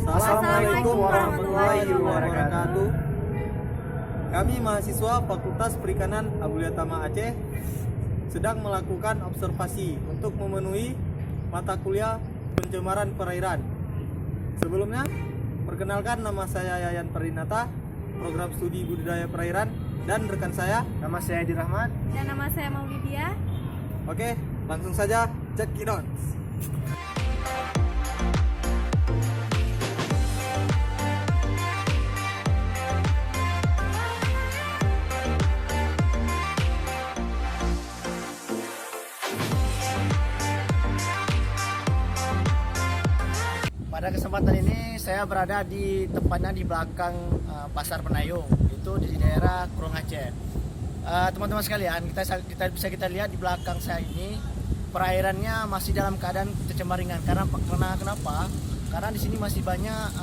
Assalamualaikum warahmatullahi wabarakatuh. Kami mahasiswa Fakultas Perikanan Abulia Tama Aceh sedang melakukan observasi untuk memenuhi mata kuliah pencemaran perairan. Sebelumnya, perkenalkan, nama saya Yayan Perinata, program studi budidaya perairan, dan rekan saya, Nama saya Edi Rahmat. Dan nama saya Maulidia. Oke, langsung saja check it out. Pada kesempatan ini saya berada di tempatnya di belakang Pasar Penayung, itu di daerah Kurung Aceh. Teman-teman sekalian, kita lihat di belakang saya ini perairannya masih dalam keadaan tercemar ringan. Karena kenapa? Karena di sini masih banyak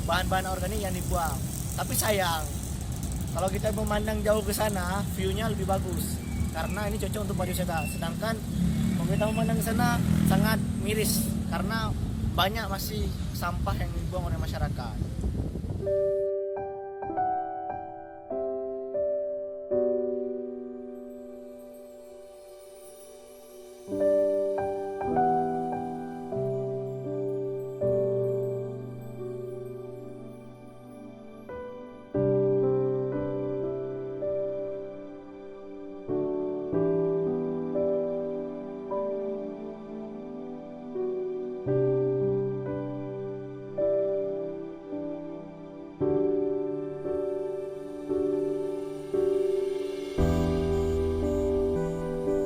bahan-bahan organik yang dibuang. Tapi sayang, kalau kita memandang jauh ke sana, view-nya lebih bagus. Karena ini cocok untuk pariwisata. Sedangkan kalau kita memandang ke sana sangat miris karena banyak masih sampah yang dibuang oleh masyarakat.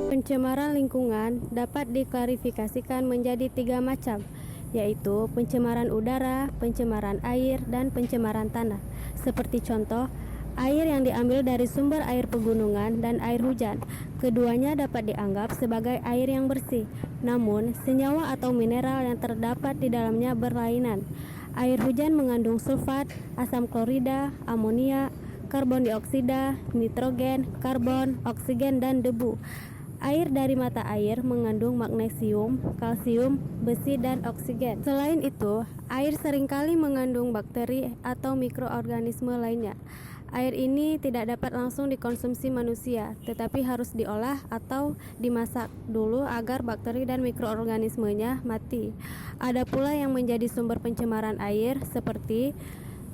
Pencemaran lingkungan dapat diklarifikasikan menjadi 3 macam, yaitu pencemaran udara, pencemaran air, dan pencemaran tanah. Seperti contoh, air yang diambil dari sumber air pegunungan dan air hujan. Keduanya dapat dianggap sebagai air yang bersih, namun senyawa atau mineral yang terdapat di dalamnya berlainan. Air hujan mengandung sulfat, asam klorida, amonia, karbon dioksida, nitrogen, karbon, oksigen, dan debu. Air dari mata air mengandung magnesium, kalsium, besi, dan oksigen. Selain itu, air seringkali mengandung bakteri atau mikroorganisme lainnya. Air ini tidak dapat langsung dikonsumsi manusia, tetapi harus diolah atau dimasak dulu agar bakteri dan mikroorganismenya mati. Ada pula yang menjadi sumber pencemaran air seperti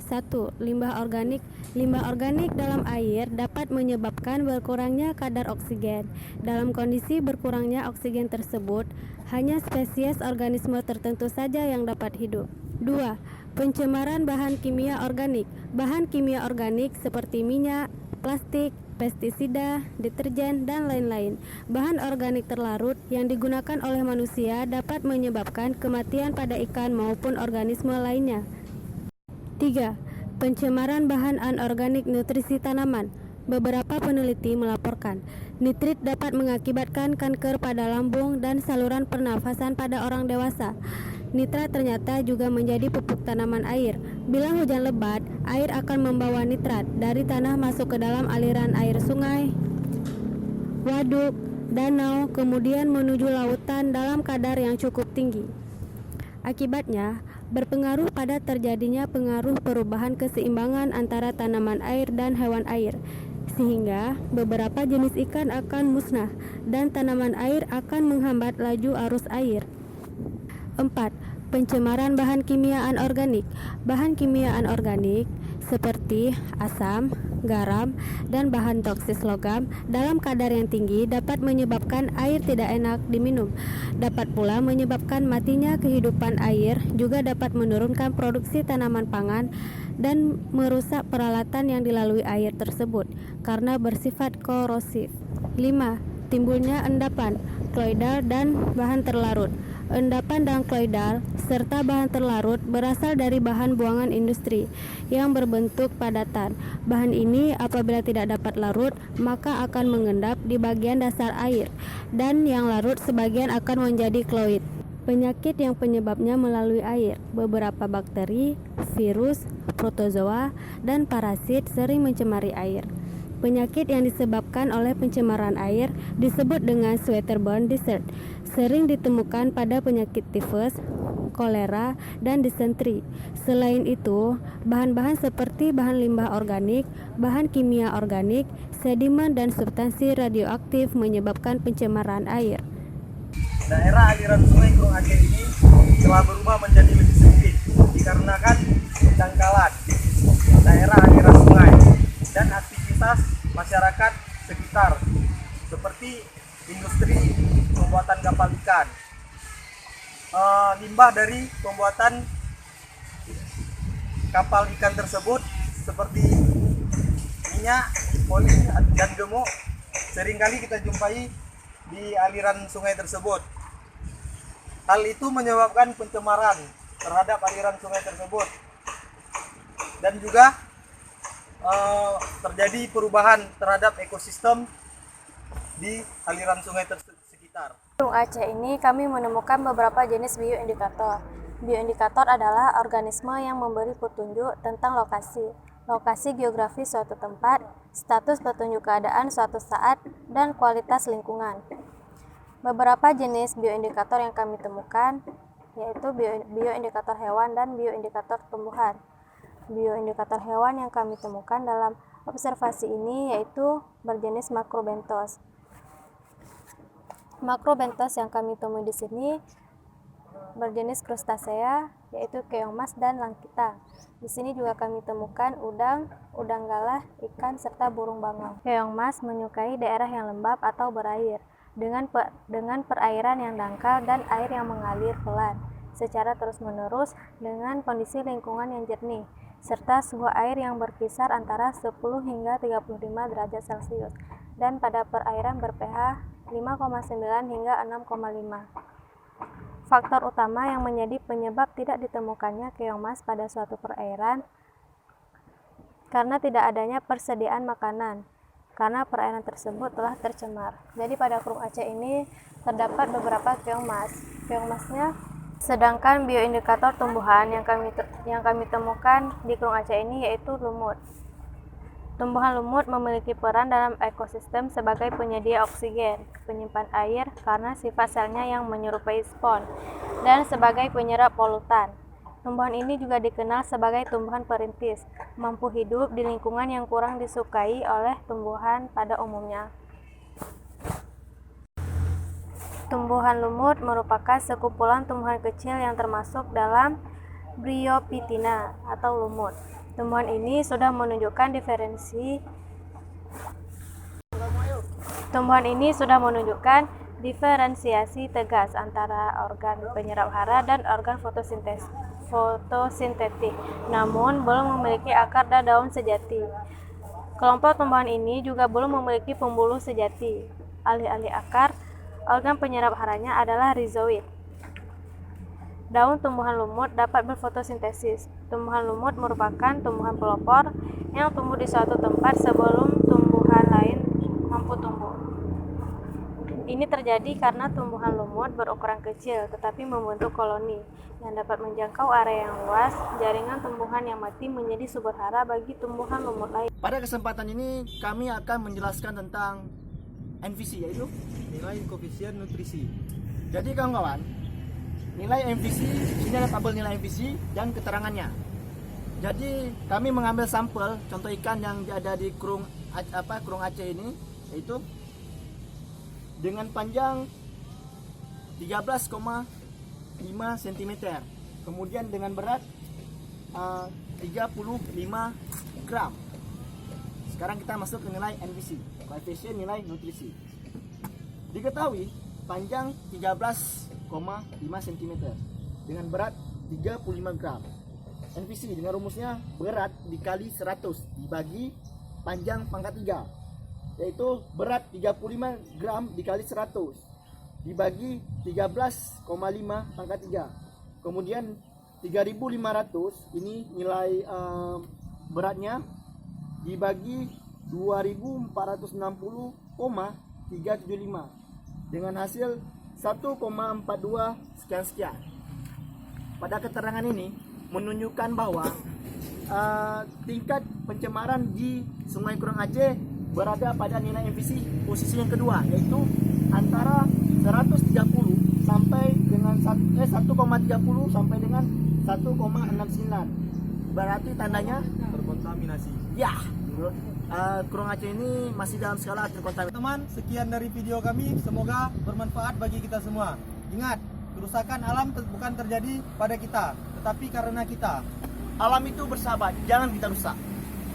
1. Limbah organik. Limbah organik dalam air dapat menyebabkan berkurangnya kadar oksigen. Dalam kondisi berkurangnya oksigen tersebut, hanya spesies organisme tertentu saja yang dapat hidup. 2. Pencemaran bahan kimia organik. Bahan kimia organik seperti minyak, plastik, pestisida, deterjen, dan lain-lain. Bahan organik terlarut yang digunakan oleh manusia dapat menyebabkan kematian pada ikan maupun organisme lainnya. 3. Pencemaran bahan anorganik nutrisi tanaman. Beberapa peneliti melaporkan nitrit dapat mengakibatkan kanker pada lambung dan saluran pernafasan pada orang dewasa. Nitrat ternyata juga menjadi pupuk tanaman air. Bila hujan lebat, air akan membawa nitrat dari tanah masuk ke dalam aliran air sungai, waduk, danau, kemudian menuju lautan dalam kadar yang cukup tinggi. Akibatnya, berpengaruh pada terjadinya pengaruh perubahan keseimbangan antara tanaman air dan hewan air, sehingga beberapa jenis ikan akan musnah dan tanaman air akan menghambat laju arus air. 4. Pencemaran bahan kimia anorganik. Bahan kimia anorganik seperti asam, garam, dan bahan toksis logam dalam kadar yang tinggi dapat menyebabkan air tidak enak diminum. Dapat pula menyebabkan matinya kehidupan air, juga dapat menurunkan produksi tanaman pangan dan merusak peralatan yang dilalui air tersebut karena bersifat korosif. 5. Timbulnya endapan, kloidal, dan bahan terlarut. Endapan dan kloidal serta bahan terlarut berasal dari bahan buangan industri yang berbentuk padatan. Bahan ini apabila tidak dapat larut, maka akan mengendap di bagian dasar air, dan yang larut sebagian akan menjadi kloid. Penyakit yang penyebabnya melalui air. Beberapa bakteri, virus, protozoa, dan parasit sering mencemari air. Penyakit yang disebabkan oleh pencemaran air disebut dengan waterborne disease. Sering ditemukan pada penyakit tifus, kolera, dan disentri. Selain itu, bahan-bahan seperti bahan limbah organik, bahan kimia organik, sedimen, dan substansi radioaktif menyebabkan pencemaran air. Daerah aliran sungai Krung Aceh ini telah berubah menjadi lebih sempit dikarenakan pendangkalan daerah aliran sungai dan aktivitas masyarakat sekitar seperti industri pembuatan kapal ikan. Limbah dari pembuatan kapal ikan tersebut seperti minyak, oli, dan gemuk seringkali kita jumpai di aliran sungai tersebut. Hal itu menyebabkan pencemaran terhadap aliran sungai tersebut dan juga terjadi perubahan terhadap ekosistem di aliran sungai sekitar. Di Krung Aceh ini kami menemukan beberapa jenis bioindikator. Bioindikator adalah organisme yang memberi petunjuk tentang lokasi geografis suatu tempat, status petunjuk keadaan suatu saat, dan kualitas lingkungan. Beberapa jenis bioindikator yang kami temukan yaitu bioindikator hewan dan bioindikator tumbuhan. Bioindikator hewan yang kami temukan dalam observasi ini yaitu berjenis makrobenthos. Makrobenthos yang kami temui di sini berjenis krustasea yaitu keong mas dan langkita. Di sini juga kami temukan udang, udang galah, ikan serta burung bangau. Keong mas menyukai daerah yang lembab atau berair dengan perairan yang dangkal dan air yang mengalir pelan secara terus-menerus dengan kondisi lingkungan yang jernih serta suhu air yang berkisar antara 10 hingga 35 derajat Celcius dan pada perairan ber-pH 5,9 hingga 6,5. Faktor utama yang menjadi penyebab tidak ditemukannya keong mas pada suatu perairan karena tidak adanya persediaan makanan karena perairan tersebut telah tercemar. Jadi pada Krung Aceh ini terdapat beberapa keong mas. Keong masnya. Sedangkan bioindikator tumbuhan yang kami temukan di Krung Aceh ini yaitu lumut. Tumbuhan lumut memiliki peran dalam ekosistem sebagai penyedia oksigen, penyimpan air karena sifat selnya yang menyerupai spons, dan sebagai penyerap polutan. Tumbuhan ini juga dikenal sebagai tumbuhan perintis, mampu hidup di lingkungan yang kurang disukai oleh tumbuhan pada umumnya. Tumbuhan lumut merupakan sekumpulan tumbuhan kecil yang termasuk dalam Bryophytina atau lumut. Tumbuhan ini sudah menunjukkan diferensiasi tegas antara organ penyerap hara dan organ fotosintetik, namun belum memiliki akar dan daun sejati. Kelompok tumbuhan ini juga belum memiliki pembuluh sejati. Alih-alih akar, organ penyerap haranya adalah rhizoid. Daun tumbuhan lumut dapat berfotosintesis. Tumbuhan lumut merupakan tumbuhan pelopor yang tumbuh di suatu tempat sebelum tumbuhan lain mampu tumbuh. Ini terjadi karena tumbuhan lumut berukuran kecil tetapi membentuk koloni yang dapat menjangkau area yang luas. Jaringan tumbuhan yang mati menjadi sumber hara bagi tumbuhan lumut lain. Pada kesempatan ini kami akan menjelaskan tentang NVC, yaitu Nilai koefisien nutrisi. jadi kawan-kawan, nilai MVC ini adalah tabel nilai MVC dan keterangannya. Jadi kami mengambil sampel contoh ikan yang ada di Krung Aceh ini, yaitu dengan panjang 13,5 cm, kemudian dengan berat 35 gram. Sekarang kita masuk ke nilai NVC, koefisien nilai nutrisi. Diketahui panjang 13,5 cm dengan berat 35 gram. NVC dengan rumusnya berat dikali 100 dibagi panjang pangkat 3, yaitu berat 35 gram dikali 100 dibagi 13,5 pangkat 3. Kemudian 3.500 ini nilai beratnya dibagi 2.460,375 dengan hasil 1,42 sekian-sekian. Pada keterangan ini menunjukkan bahwa tingkat pencemaran di Sungai Krung Aceh berada pada nilai emisi posisi yang kedua, yaitu antara 130 sampai dengan 1,30 sampai dengan 1,69. Berarti tandanya Terkontaminasi. ya, Kurung Aceh ini masih dalam skala terkontaminasi. Teman, sekian dari video kami. Semoga bermanfaat bagi kita semua. Ingat, kerusakan alam bukan terjadi pada kita, tetapi karena kita. Alam itu bersahabat, jangan kita rusak.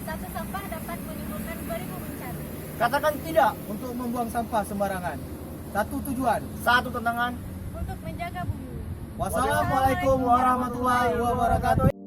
Satu sampah dapat menimbulkan beribu bencana. Katakan tidak. Untuk membuang sampah sembarangan. Satu tujuan. Satu tantangan. Untuk menjaga bumi. Wassalamualaikum warahmatullahi wabarakatuh.